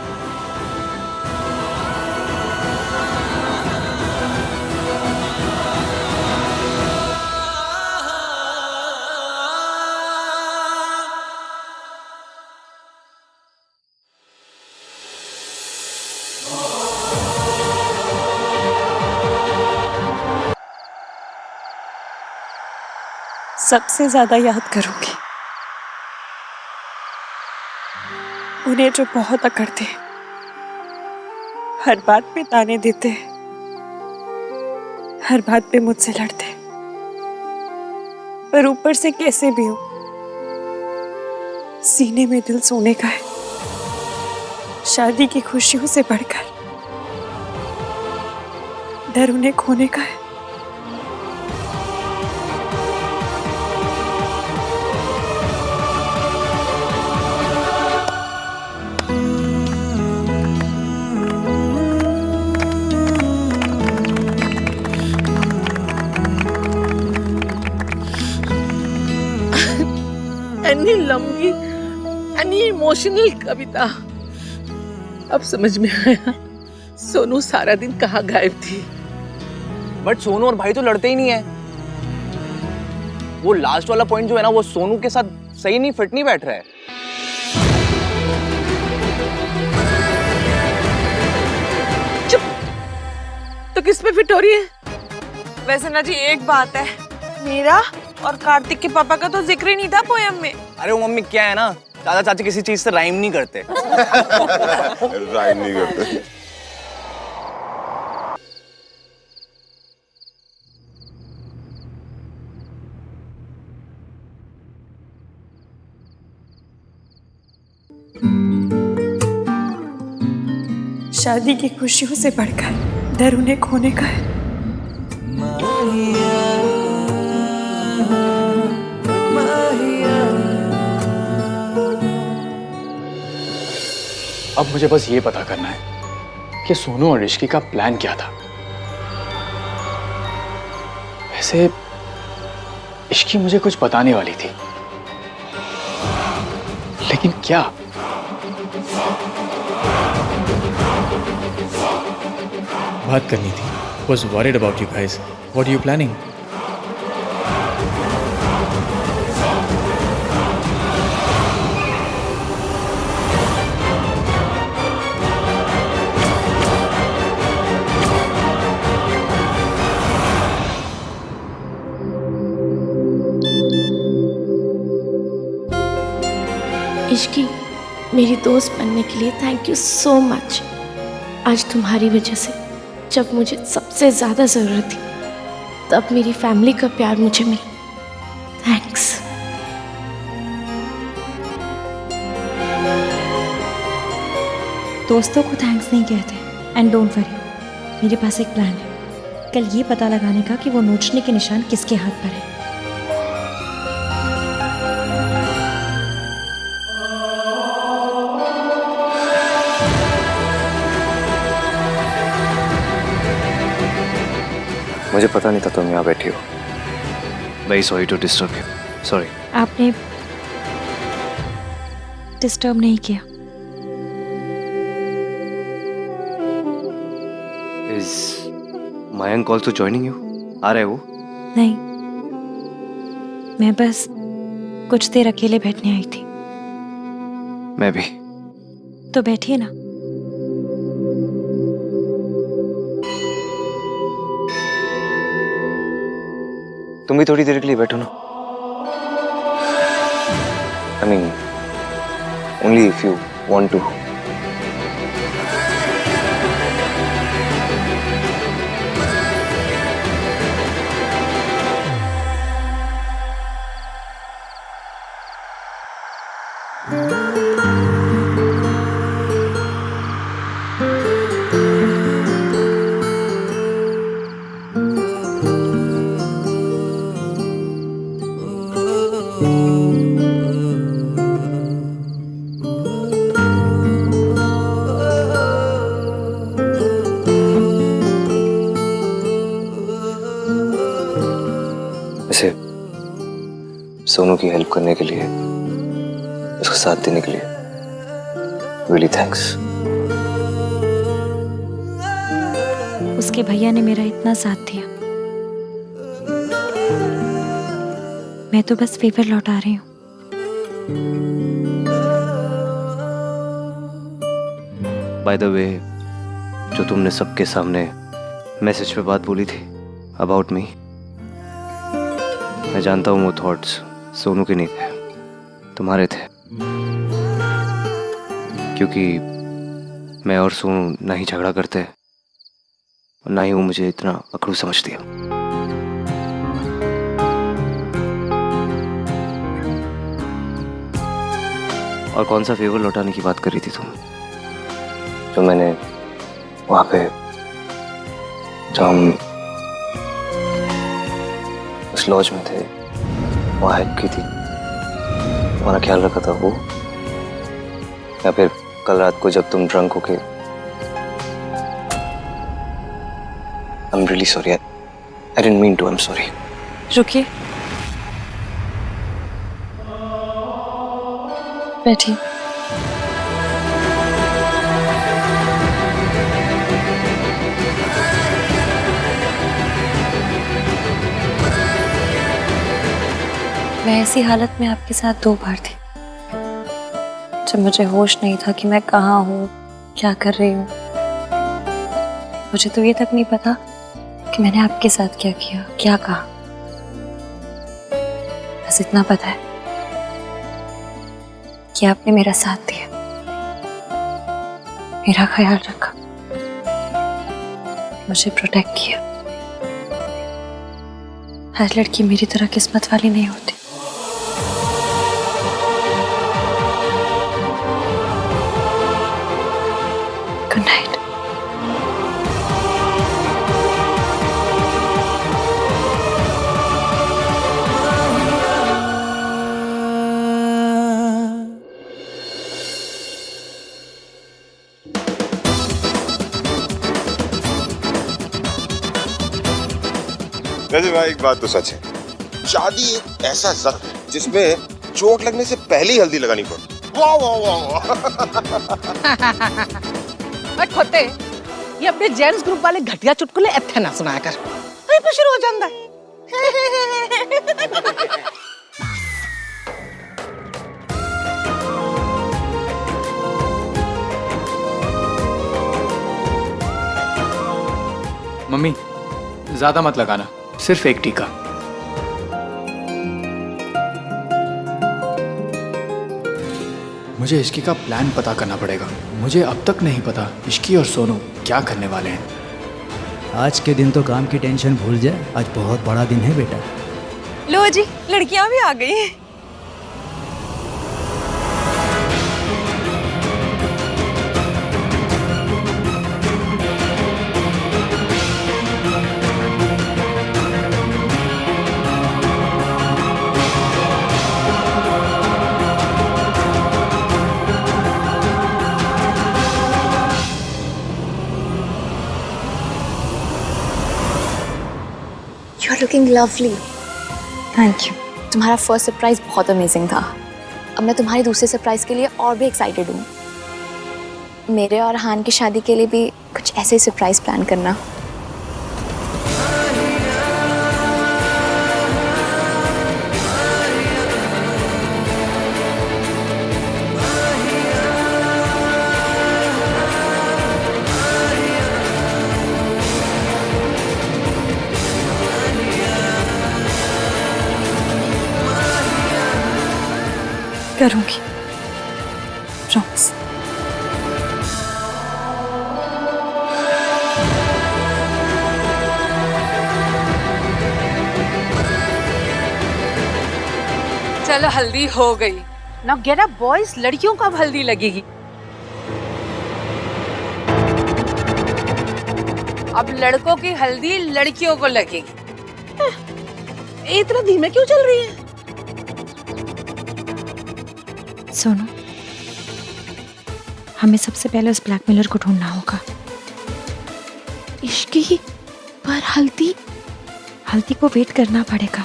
सबसे ज्यादा याद करूंगी उन्हें जो बहुत अकड़ते हैं, हर बात पे ताने देते हैं, हर बात पे मुझसे लड़ते हैं, पर ऊपर से कैसे भी हो सीने में दिल सोने का है। शादी की खुशियों से बढ़कर डर उन्हें खोने का है। अन्नी लंबी अन्नी इमोशनल कविता। अब समझ में आया सोनू सारा दिन कहाँ गायब थी। बट सोनू और भाई तो लड़ते ही नहीं है। वो लास्ट वाला पॉइंट जो है ना, वो सोनू के साथ सही नहीं, फिट नहीं बैठ रहा है। चुप, तो किस पे फिट हो रही है? वैसे ना जी एक बात है, मेरा और कार्तिक के पापा का तो जिक्र ही नहीं था पोयम में। अरे वो मम्मी क्या है ना, दादा चाची किसी चीज से राइम नहीं करते। राइम नहीं करते। शादी की खुशियों से बढ़कर डर उन्हें खोने का है। अब मुझे बस ये पता करना है कि सोनू और ऋषि का प्लान क्या था। वैसे इश्की मुझे कुछ बताने वाली थी, लेकिन क्या? बात करनी थी। Was worried about you guys. What are you planning? Ishki, मेरी दोस्त बनने के लिए थैंक यू सो मच। आज तुम्हारी वजह से जब मुझे सबसे ज़्यादा ज़रूरत थी, तब मेरी फैमिली का प्यार मुझे मिला। थैंक्स। दोस्तों को थैंक्स नहीं कहते। एंड डोंट वरी, मेरे पास एक प्लान है कल ये पता लगाने का कि वो नोचने के निशान किसके हाथ पर है। मुझे पता नहीं था तुम यहाँ बैठी हो। Very sorry to disturb you. Sorry. आपने डिस्टर्ब नहीं किया। Is Mayank also joining you? आ रहे वो? नहीं, मैं बस कुछ देर अकेले बैठने आई थी। मैं भी। तो बैठिए ना। तुम भी थोड़ी देर के लिए बैठो ना। I mean, only if you want to. वैसे सोनू की हेल्प करने के लिए, उसका साथ देने के लिए really thanks. उसके भैया ने मेरा इतना साथ दिया, मैं तो बस फेवर लौटा रही हूँ। By the way, जो तुमने सबके सामने मैसेज पे बात बोली थी about me, मैं जानता हूँ वो थॉट्स सोनू के नहीं थे, तुम्हारे थे। क्योंकि मैं और सोनू ना ही झगड़ा करते और ना ही वो मुझे इतना अकड़ू समझती है। और कौन सा फेवर लौटाने की बात कर रही थी तुम? जो मैंने वहां पे, जो हम उस लॉज में थे, वहाँ हेल्प की थी, तुम्हारा ख्याल रखा था वो? या फिर कल रात को जब तुम ड्रंक होके? I'm really sorry. I didn't mean to. I'm sorry. रुकिए, बैठिए। मैं ऐसी हालत में आपके साथ 2 बार थी, जब मुझे होश नहीं था कि मैं कहाँ हूँ, क्या कर रही हूँ। मुझे तो ये तक नहीं पता कि मैंने आपके साथ क्या किया, क्या कहा। बस इतना पता है कि आपने मेरा साथ दिया, मेरा ख्याल रखा, मुझे प्रोटेक्ट किया। हर लड़की मेरी तरह किस्मत वाली नहीं होती। Good night. वैसे भाई एक बात तो सच है, शादी एक ऐसा जख्म है जिसमें चोट लगने से पहले ही हल्दी लगानी पड़ती। वाह वाह वाह वाह। खोते, ये अपने जेंट्स ग्रुप वाले घटिया चुटकुले इत्थे ना सुनाया कर, वहीं पे शुरू हो जाता है। मम्मी, ज्यादा मत लगाना, सिर्फ एक टीका। मुझे इश्की का प्लान पता करना पड़ेगा। मुझे अब तक नहीं पता इश्की और सोनू क्या करने वाले हैं। आज के दिन तो काम की टेंशन भूल जाए, आज बहुत बड़ा दिन है बेटा। लो जी, लड़कियां भी आ गई। You are looking lovely. Thank you. तुम्हारा फर्स्ट सरप्राइज बहुत अमेजिंग था। अब मैं तुम्हारी दूसरे सरप्राइज के लिए और भी एक्साइटेड हूँ। मेरे और हान की शादी के लिए भी कुछ ऐसे ही सरप्राइज प्लान करना। करूंगी, प्रॉमिस। चलो हल्दी हो गई। नाउ गेट अप बॉयज, लड़कियों को अब हल्दी लगेगी। अब लड़कों की हल्दी लड़कियों को लगेगी। इतना धीमे क्यों चल रही है? सोनू, हमें सबसे पहले उस ब्लैकमेलर को ढूंढना होगा। इश्की पर हल्दी? हल्दी को वेट करना पड़ेगा,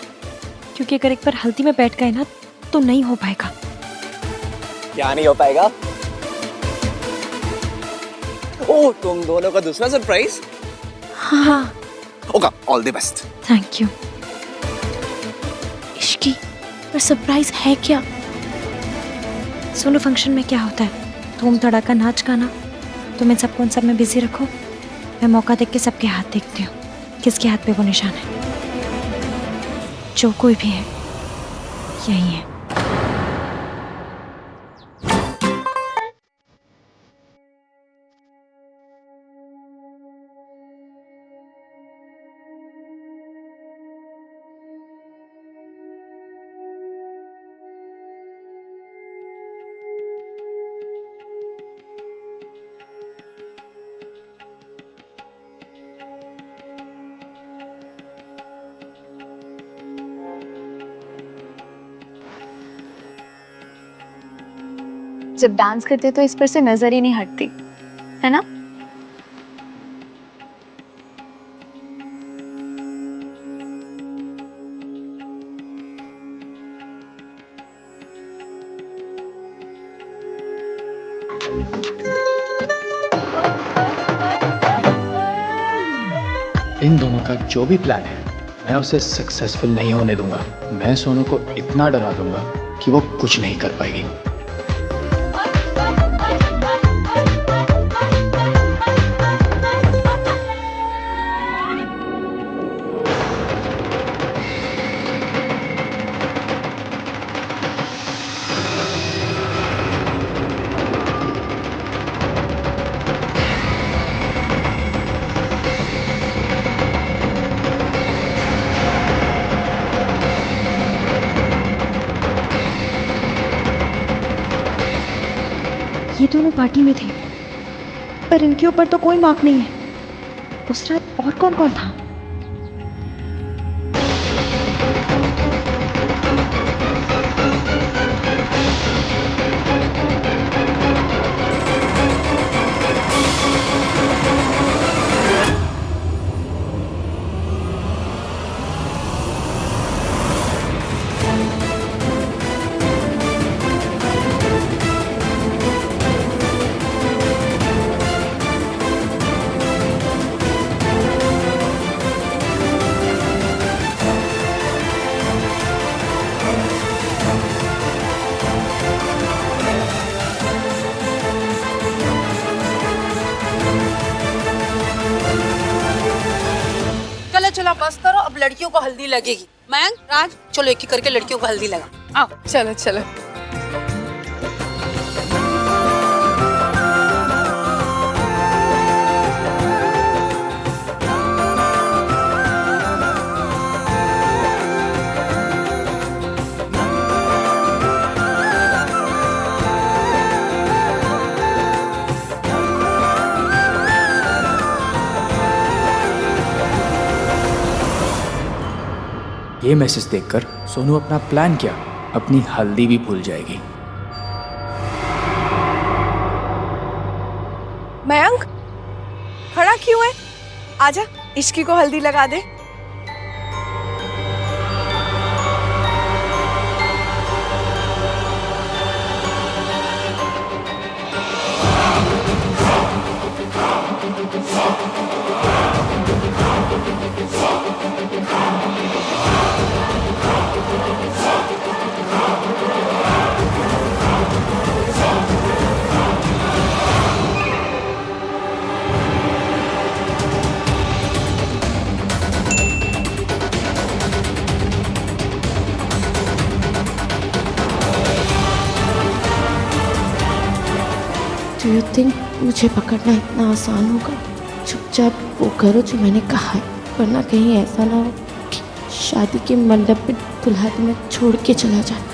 क्योंकि अगर एक बार हल्दी में बैठ गए ना तो नहीं हो पाएगा। क्या नहीं हो पाएगा? ओह, तुम दोनों का दूसरा सरप्राइज? हाँ। होगा, all the best. Thank you. Ishki पर सरप्राइज है क्या? सोनू, फंक्शन में क्या होता है? धूम धड़ाका, नाच गाना। तुम इन सबको उन सब में बिजी रखो, मैं मौका देख के सबके हाथ देखती हूँ, किसके हाथ पे वो निशान है। जो कोई भी है, यही है। जब डांस करते तो इस पर से नजर ही नहीं हटती, है ना? इन दोनों का जो भी प्लान है, मैं उसे सक्सेसफुल नहीं होने दूंगा। मैं सोनू को इतना डरा दूंगा कि वो कुछ नहीं कर पाएगी। ये दोनों पार्टी में थे, पर इनके ऊपर तो कोई मार्क नहीं है। उस रात और कौन कौन था? चलो बस करो, अब लड़कियों को हल्दी लगेगी। मयंक, राज, चलो एक एक करके लड़कियों को हल्दी लगा। आओ, चलो चलो। ये मैसेज देखकर सोनू अपना प्लान क्या, अपनी हल्दी भी भूल जाएगी। मयंक, खड़ा क्यों है? आजा, इश्की को हल्दी लगा दे। Do you think मुझे पकड़ना इतना आसान होगा? चुपचाप वो करो जो मैंने कहा है, वरना कहीं ऐसा ना हो कि शादी के मंडप में दुल्हा तुम्हें छोड़ के चला जाए।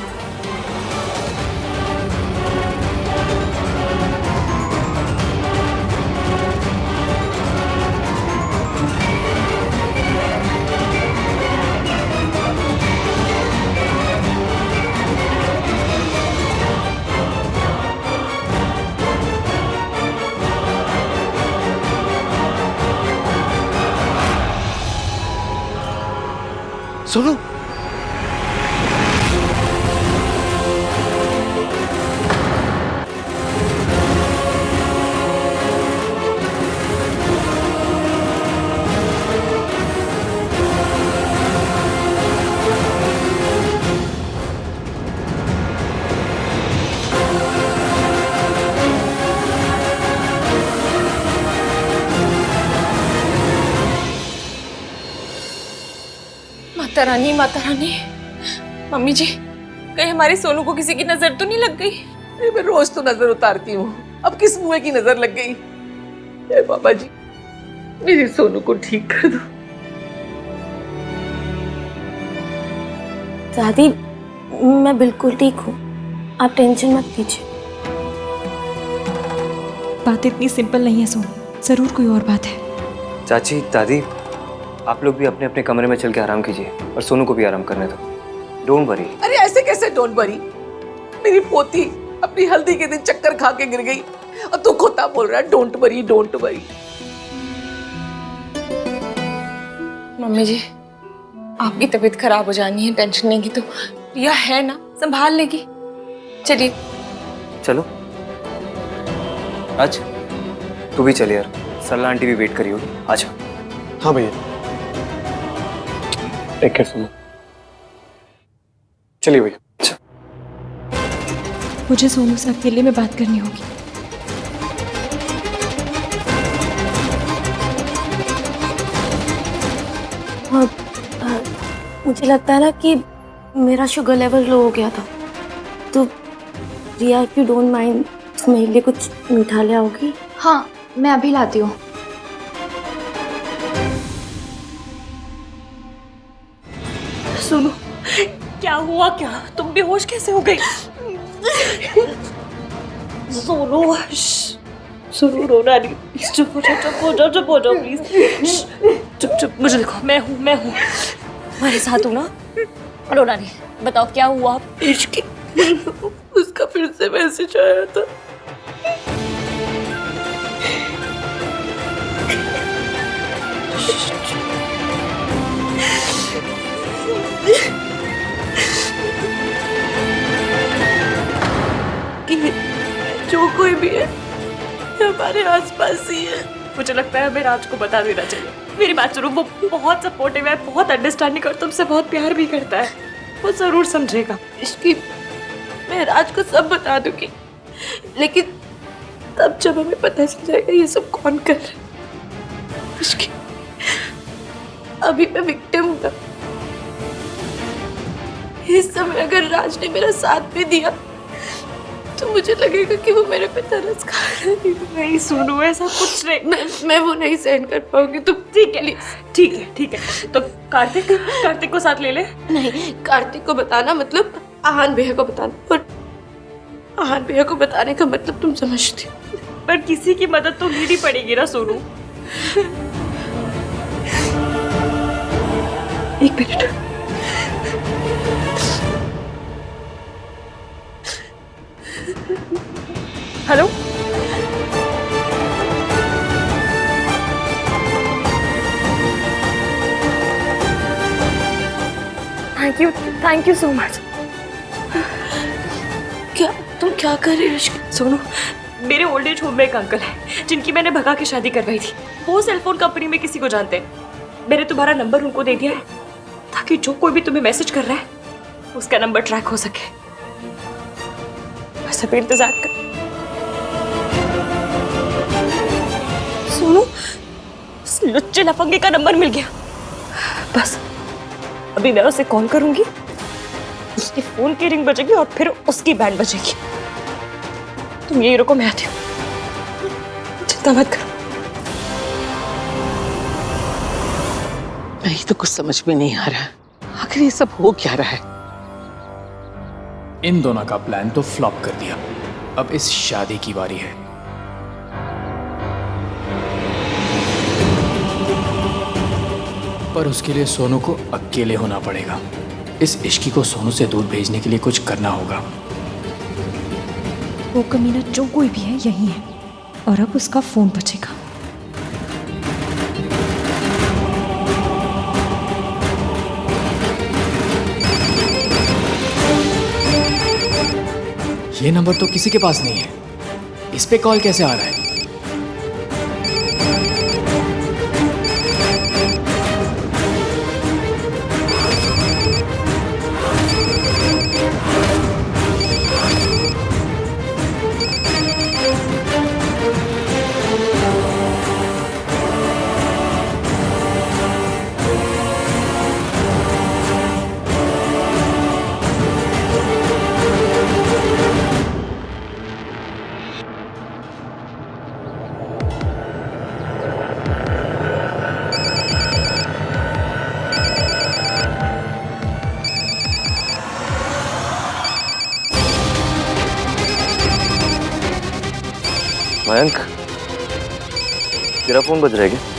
सुनो, माता रानी, मम्मी जी, कहीं हमारी सोनू को किसी की नजर तो नहीं लग गई? अरे मैं रोज तो नजर उतारती हूँ, अब किस मुँह की नजर लग गई? ए बाबा जी, मेरी सोनू को ठीक कर दो। दादी, मैं बिल्कुल ठीक हूँ, आप टेंशन मत लीजिए। बात इतनी सिंपल नहीं है सोनू, जरूर कोई और बात है। चाची, दादी, आप लोग भी अपने अपने कमरे में चल के आराम कीजिए और सोनू को भी आराम करने दो। Don't worry. अरे ऐसे कैसे डोंट वरी? मेरी पोती अपनी हल्दी के दिन चक्कर खा के गिर गई और तू खोता बोल रहा है don't worry don't worry. Mummy जी, आपकी तबीयत खराब हो जानी है, टेंशन लेंगी तो रिया है ना, संभाल लेगी। चलिए चलो। आज तू भी चल यार, सरला आंटी भी वेट करी होगी। आजा। हाँ भैया, टेक केयर सुनो। चलिए भैया। मुझे सोनू से अकेले में बात करनी होगी। हाँ, मुझे लगता है ना कि मेरा शुगर लेवल लो हो गया था, तो रिया इफ यू डोंट माइंड मेरे लिए कुछ मीठा ले आओगी? हाँ, मैं अभी लाती हूँ। सोनू, क्या हुआ? क्या तुम बेहोश कैसे हो गई? सोनू, सोनू रोना नहीं, प्लीज चुप हो जाओ प्लीज। चुप, मुझे देखो, मैं हूँ तुम्हारे साथ हूँ ना, रोना नहीं। बताओ क्या हुआ? इश्क, उसका फिर से मैसेज आया था। जो कोई भी है हमारे आसपास ही है। मुझे लगता है हमें राज को बता देना चाहिए। मेरी बात सुनो, वो बहुत सपोर्टिव है, बहुत अंडरस्टैंडिंग और तुमसे बहुत प्यार भी करता है, वो जरूर समझेगा। इसकी मैं राज को सब बता दूंगी, लेकिन तब जब हमें पता चल जाएगा ये सब कौन कर रहा है। इसकी अभी मैं विक्टिम हूँ ना, इस समय अगर राज ने मेरा साथ भी दिया तो मुझे लगेगा कि वो मेरे पे तरस खा रहा है। नहीं सोनू, ऐसा कुछ नहीं। मैं वो नहीं सहन कर पाऊंगी। तुम ठीक है। तो कार्तिक को साथ ले ले। नहीं, कार्तिक को बताना मतलब आहान भैया को बताना, और आहान भैया को बताने का मतलब तुम समझती हो। पर किसी की मदद तो लेनी पड़ेगी ना सोनू। एक minute. Hello, thank you so much. तुम क्या कर रही हो? सोनू, मेरे ओल्ड एज होम में एक अंकल है जिनकी मैंने भगा के शादी करवाई थी। वो सेलफोन कंपनी में किसी को जानते हैं। मैंने तुम्हारा नंबर उनको दे दिया है ताकि जो कोई भी तुम्हें मैसेज कर रहा है उसका नंबर ट्रैक हो सके। बस अभी इंतजार कर। सोनू, उस लुच्चे लफंगे का नंबर मिल गया। बस अभी मैं उसे कॉल करूंगी, उसके फोन की रिंग बजेगी और फिर उसकी बैंड बजेगी। तुम यही रुको, मैं आती हूँ। चिंता मत करो। नहीं तो कुछ समझ में नहीं आ रहा, आखिर ये सब हो क्या रहा है? इन दोनों का प्लान तो फ्लॉप कर दिया, अब इस शादी की बारी है। पर उसके लिए सोनू को अकेले होना पड़ेगा। इस इश्की को सोनू से दूर भेजने के लिए कुछ करना होगा। वो कमीना जो कोई भी है यही है और अब उसका फोन बचेगा। ये नंबर तो किसी के पास नहीं है, इस पे कॉल कैसे आ रहा है? मयंक, तेरा फोन बज रहा है क्या?